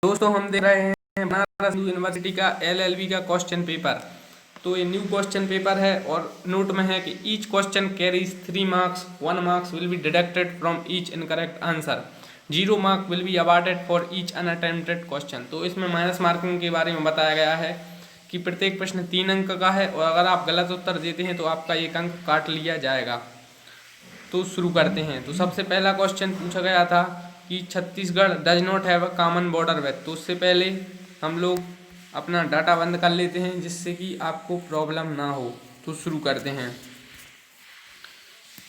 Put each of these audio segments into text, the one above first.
दोस्तों हम देख रहे हैं बनारस हिंदू यूनिवर्सिटी का एलएलबी का क्वेश्चन पेपर। तो ये न्यू क्वेश्चन पेपर है और नोट में है कि each question carries 3 marks, 1 marks will be deducted from each incorrect answer, 0 mark will be awarded for each unattempted question. तो इसमें माइनस मार्किंग के बारे में बताया गया है कि प्रत्येक प्रश्न 3 अंक का है और अगर आप गलत उत्तर देते हैं तो आपका 1 अंक काट लिया जाएगा। तो शुरू करते हैं। तो सबसे पहला क्वेश्चन पूछा गया था कि Chhattisgarh does not have a common border with. तो उससे पहले हम लोग अपना डाटा बंद कर लेते हैं जिससे कि आपको प्रॉब्लम ना हो। तो शुरू करते हैं।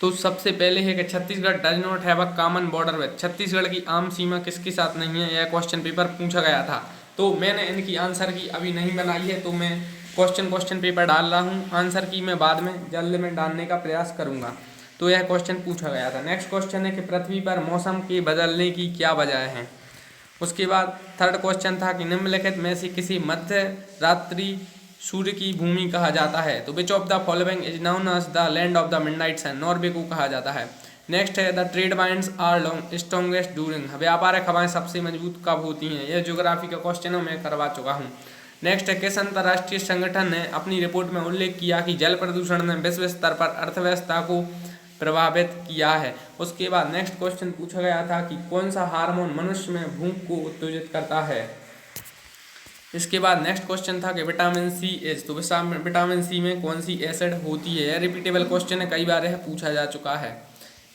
तो सबसे पहले है कि Chhattisgarh does not have a common border with. Chhattisgarh की आम सीमा किसके साथ नहीं है, यह क्वेश्चन पेपर पूछा गया था। तो मैंने इनकी आंसर की अभी नहीं बनाई है, तो मैं क्वेश्चन पेपर डाल रहा हूँ। आंसर की मैं बाद में जल्द में डालने का प्रयास करूँगा। तो यह क्वेश्चन पूछा गया था। नेक्स्ट क्वेश्चन है कि पृथ्वी पर मौसम के बदलने की क्या वजह है। उसके बाद थर्ड क्वेश्चन था कि निम्नलिखित में से किसी मध्य रात्रि सूर्य की भूमि कहा जाता है। तो which of the following is known as the land of the midnight sun. Norway को कहा जाता है। नेक्स्ट है the trade winds are strongest during. व्यापारिक हवाएं सबसे मजबूत कब होती हैं। यह ज्योग्राफी का क्वेश्चन है, मैं करवा चुका हूँ। नेक्स्ट है किस अंतर्राष्ट्रीय संगठन ने अपनी रिपोर्ट में उल्लेख किया कि जल प्रदूषण ने विश्व स्तर पर अर्थव्यवस्था को प्रभावित किया है। उसके बाद नेक्स्ट क्वेश्चन पूछा गया था कि कौन सा हार्मोन मनुष्य में भूख को उत्तेजित करता है। इसके बाद नेक्स्ट क्वेश्चन था कि विटामिन सी एज। तो विटामिन सी में कौन सी एसिड होती है। यह रिपीटेबल क्वेश्चन है, कई बार यह पूछा जा चुका है।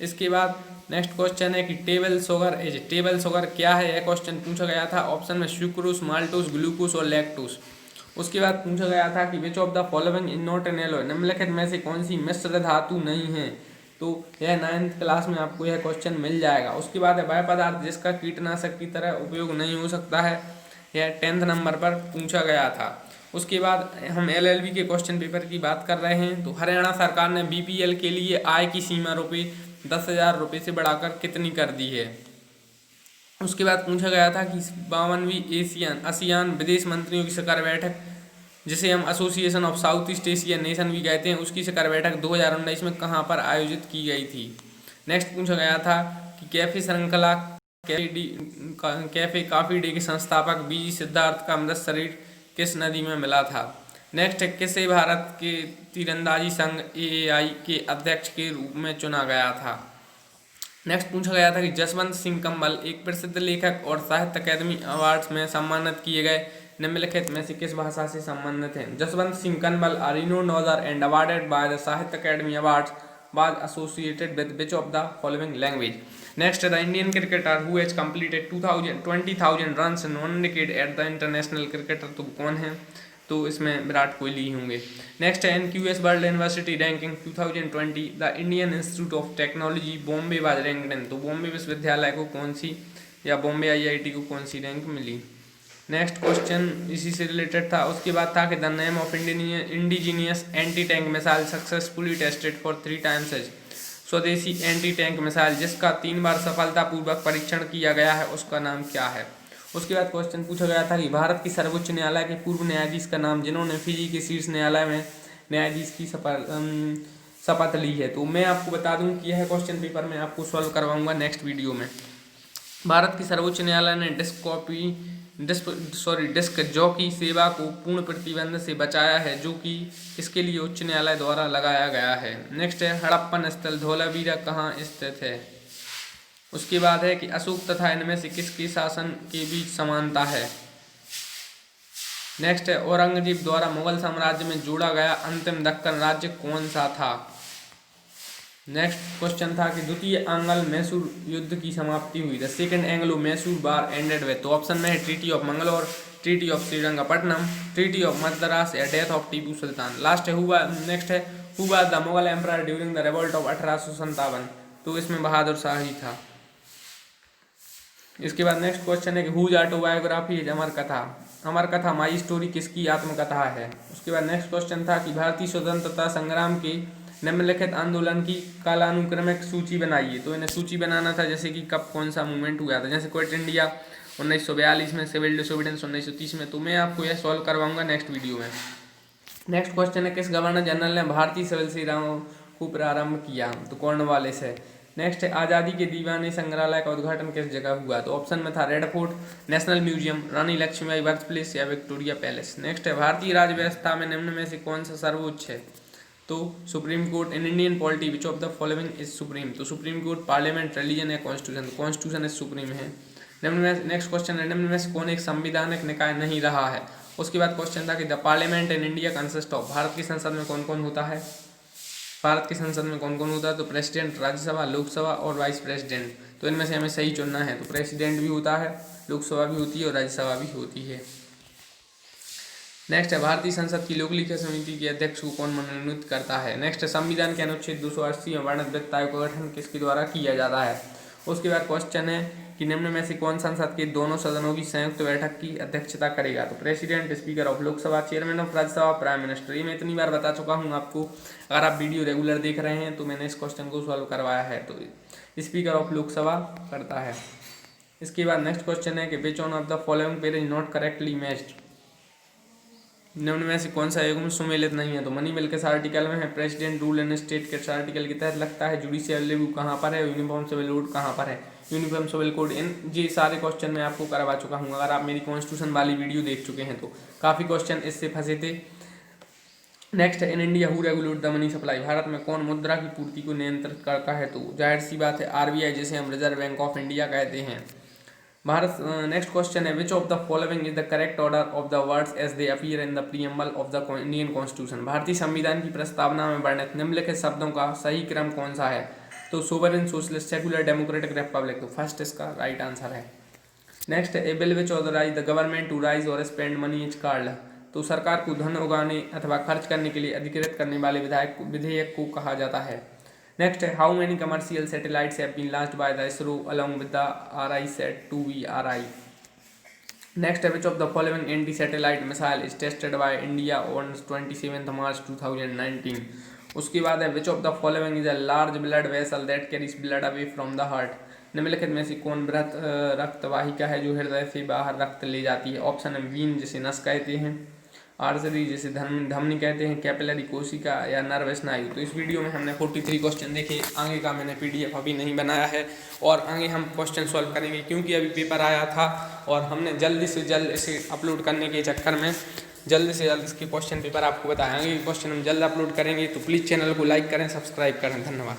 इसके बाद नेक्स्ट क्वेश्चन है कि table sugar as. Table sugar क्या है, यह क्वेश्चन पूछा गया था। ऑप्शन में सुक्रोज, माल्टोज, ग्लूकोज और लैक्टोज। उसके बाद पूछा गया था कि which of the following is not an alloy. निम्नलिखित में से कौन सी मिश्र धातु नहीं है। तो यह 9th क्लास में आपको यह क्वेश्चन मिल जाएगा। उसके बाद है वह पदार्थ जिसका कीटनाशक की तरह उपयोग नहीं हो सकता है। यह 10th नंबर पर पूछा गया था। उसके बाद हम एलएलबी के क्वेश्चन पेपर की बात कर रहे हैं। तो हरियाणा सरकार ने बीपीएल के लिए आय की सीमा रुपये 10,000 रुपये से बढ़ाकर कितनी कर दी है। उसके बाद पूछा गया था कि 52वीं आसियान विदेश मंत्रियों की शिखर बैठक, जिसे हम association of south east Asia nation भी कहते हैं, उसकी शिखर बैठक 2019 में कहाँ पर आयोजित की गई थी। नेक्स्ट पूछा गया था कि कैफे श्रृंखला कैफे कॉफी डे के संस्थापक बीजी सिद्धार्थ का मृत शरीर किस नदी में मिला था। नेक्स्ट है किसे भारत के तीरंदाजी संघ एएआई के अध्यक्ष के रूप में चुना गया था। नेक्स्ट पूछा गया था कि जसवंत सिंह कंबल एक प्रसिद्ध लेखक और साहित्य अकादमी अवार्ड्स में सम्मानित किए गए निम्नलिखित में से किस भाषा से संबंधित हैं। Jaswant Singh Kanwal are renowned author and awarded by the Sahitya Akademi awards was associated with which of the following language. Next, the Indian cricketer who has completed 20,000 runs in 1 decade at the international cricketer, तो कौन है। तो इसमें विराट कोहली ही होंगे। नेक्स्ट है NQS world university ranking 2020 the Indian Institute of Technology Bombay was ranked in. तो बॉम्बे विश्वविद्यालय को कौन सी या बॉम्बे आईआईटी को कौन सी रैंक मिली। नेक्स्ट क्वेश्चन इसी से रिलेटेड था। उसके बाद था कि the name of indigenous anti tank missile successfully tested for 3 times as. स्वदेशी एंटी टैंक मिसाइल जिसका 3 बार सफलतापूर्वक परीक्षण किया गया है, उसका नाम क्या है। उसके बाद क्वेश्चन पूछा गया था कि भारत की सर्वोच्च न्यायालय के पूर्व न्यायाधीश का नाम जिन्होंने फिजी के शीर्ष न्यायालय में न्यायाधीश की शपथ ली है। तो मैं आपको बता दूं कि यह क्वेश्चन पेपर मैं आपको सॉल्व करवाऊंगा नेक्स्ट वीडियो में। भारत की सर्वोच्च न्यायालय ने डिस्क जॉकी सेवा को पूर्ण प्रतिबंध से बचाया है, जो कि इसके लिए उच्च न्यायालय द्वारा लगाया गया है। नेक्स्ट है हड़प्पन स्थल धोलावीरा कहाँ स्थित है। उसके बाद है कि अशोक तथा इनमें से किसके शासन के बीच समानता है। नेक्स्ट है औरंगजेब द्वारा मुगल साम्राज्य में जोड़ा गया अंतिम दक्कन राज्य कौन सा था। नेक्स्ट क्वेश्चन था कि द्वितीय आंग्ल मैसूर युद्ध की समाप्ति हुई। The second Anglo Mysore war ended with. तो ऑप्शन में है treaty of Mangalore, treaty of Srirangapatnam, treaty of Madras या death of Tipu Sultan. Last है नेक्स्ट है who was the Mughal emperor during the revolt of 1857। तो इसमें बहादुर शाह ही था। इसके बाद नेक्स्ट क्वेश्चन है कि हुज ऑटोबायोग्राफी इज अमर कथा। अमर कथा माई स्टोरी किसकी आत्मकथा है। उसके बाद नेक्स्ट क्वेश्चन था कि भारतीय स्वतंत्रता संग्राम के निम्नलिखित आंदोलन की कालानुक्रमिक सूची बनाइए। तो इन्हें सूची बनाना था, जैसे कि कब कौन सा मूवमेंट हुआ था, जैसे क्विट इंडिया 1942 में, सिविल डिसोबीडियंस 1930 में। तो मैं आपको यह सॉल्व करवाऊंगा नेक्स्ट वीडियो में। नेक्स्ट क्वेश्चन है किस गवर्नर जनरल ने भारतीय सिविल सेवाओं को प्रारंभ किया। तो कॉर्नवालिस है। नेक्स्ट है आज़ादी के दीवाने संग्रहालय का उद्घाटन किस जगह हुआ? तो ऑप्शन में था रेड फोर्ट, नेशनल म्यूजियम, रानी लक्ष्मीबाई बर्थ प्लेस या विक्टोरिया पैलेस। नेक्स्ट है भारतीय राज्य व्यवस्था में निम्न में से कौन सा सर्वोच्च है? तो supreme court. In Indian polity which of the following is supreme? तो सुप्रीम कोर्ट, पार्लियामेंट, रिलीजन या कॉन्स्टिट्यूशन? कॉन्स्टिट्यूशन इज सुप्रीम है। निम्न में नेक्स्ट क्वेश्चन है निम्न में से कौन एक संवैधानिक निकाय नहीं रहा है? उसके बाद क्वेश्चन था कि the parliament in India consist of. Bharat की संसद में कौन कौन होता है? भारत की संसद में कौन कौन होता है? तो प्रेसिडेंट, राज्यसभा, लोकसभा और वाइस प्रेसिडेंट। तो इनमें से हमें सही चुनना है। तो प्रेसिडेंट भी होता है, लोकसभा भी होती है और राज्यसभा भी होती है। नेक्स्ट है भारतीय संसद की लोकलेखा समिति के अध्यक्ष को कौन मनोनीत करता है? नेक्स्ट है संविधान के अनुच्छेद 280 में वर्णित वित्त आयोग का गठन किसके द्वारा किया जाता है? उसके बाद क्वेश्चन है कि निम्न में से कौन संसद के दोनों सदनों की संयुक्त बैठक की अध्यक्षता करेगा? तो president, speaker of Lok Sabha, chairman of Rajya Sabha, prime minister. ये मैं इतनी बार बता चुका हूँ आपको। अगर आप वीडियो रेगुलर देख रहे हैं तो मैंने इस क्वेश्चन को सॉल्व करवाया है। तो स्पीकर ऑफ लोकसभा करता है। इसके बाद नेक्स्ट क्वेश्चन है कि which one of the following pair is not correctly matched? निम्न में से कौन सा युग्म सुमेलित नहीं है? तो मनी मिल किस आर्टिकल में है? प्रेसिडेंट रूल इन स्टेट किस आर्टिकल के तहत लगता है? जुडिशियल रिव्यू कहाँ पर है? यूनिफॉर्म सिविल कोड कहाँ पर है? Uniform civil code. इन ये सारे क्वेश्चन मैं आपको करवा चुका हूँ। अगर आप मेरी कॉन्स्टिट्यूशन वाली वीडियो देख चुके हैं तो काफ़ी क्वेश्चन इससे फंसे थे। नेक्स्ट है in India who regulate the money supply? Bharat में कौन मुद्रा की पूर्ति को नियंत्रित करता है? तो जाहिर सी बात है आरबीआई, जिसे हम रिजर्व बैंक ऑफ इंडिया कहते हैं। भारत। नेक्स्ट क्वेश्चन है which of the following is the correct order of the words as they appear in the preamble of the Indian constitution? भारतीय संविधान की प्रस्तावना में वर्णित निम्नलिखित शब्दों का सही क्रम कौन सा है? तो sovereign, socialist, secular, democratic, republic. तो फर्स्ट इसका राइट आंसर है। नेक्स्ट है a bill which authorise the government to raise और स्पेंड मनी इज कॉल्ड? तो सरकार को धन उगाने अथवा खर्च करने के लिए अधिकृत करने वाले विधेयक को कहा जाता है। नेक्स्ट है how many commercial satellites have been launched by the ISRO along with the RISAT-2V. Next है which of the following anti satellite missile is tested by India on 27 March 2019? उसके बाद है which of the following is a large blood vessel that carries blood away from the heart? निम्नलिखित में से कौन बृहत रक्तवाहिका है जो हृदय से बाहर रक्त ले जाती है? ऑप्शन है वीन, जिसे नस कहते हैं, आर्टरी, जिसे धमनी कहते हैं, कैपिलरी कोशिका या नर्व स्नायु। तो इस वीडियो में हमने 43 क्वेश्चन देखे। आगे का मैंने PDF अभी नहीं बनाया है और आगे हम क्वेश्चन सॉल्व करेंगे, क्योंकि अभी पेपर आया था और हमने जल्दी से जल्द इसे अपलोड करने के चक्कर में जल्द से जल्द इसके क्वेश्चन पेपर आपको बताएं। आगे क्वेश्चन हम जल्द अपलोड करेंगे, तो प्लीज़ चैनल को लाइक करें, सब्सक्राइब करें। धन्यवाद।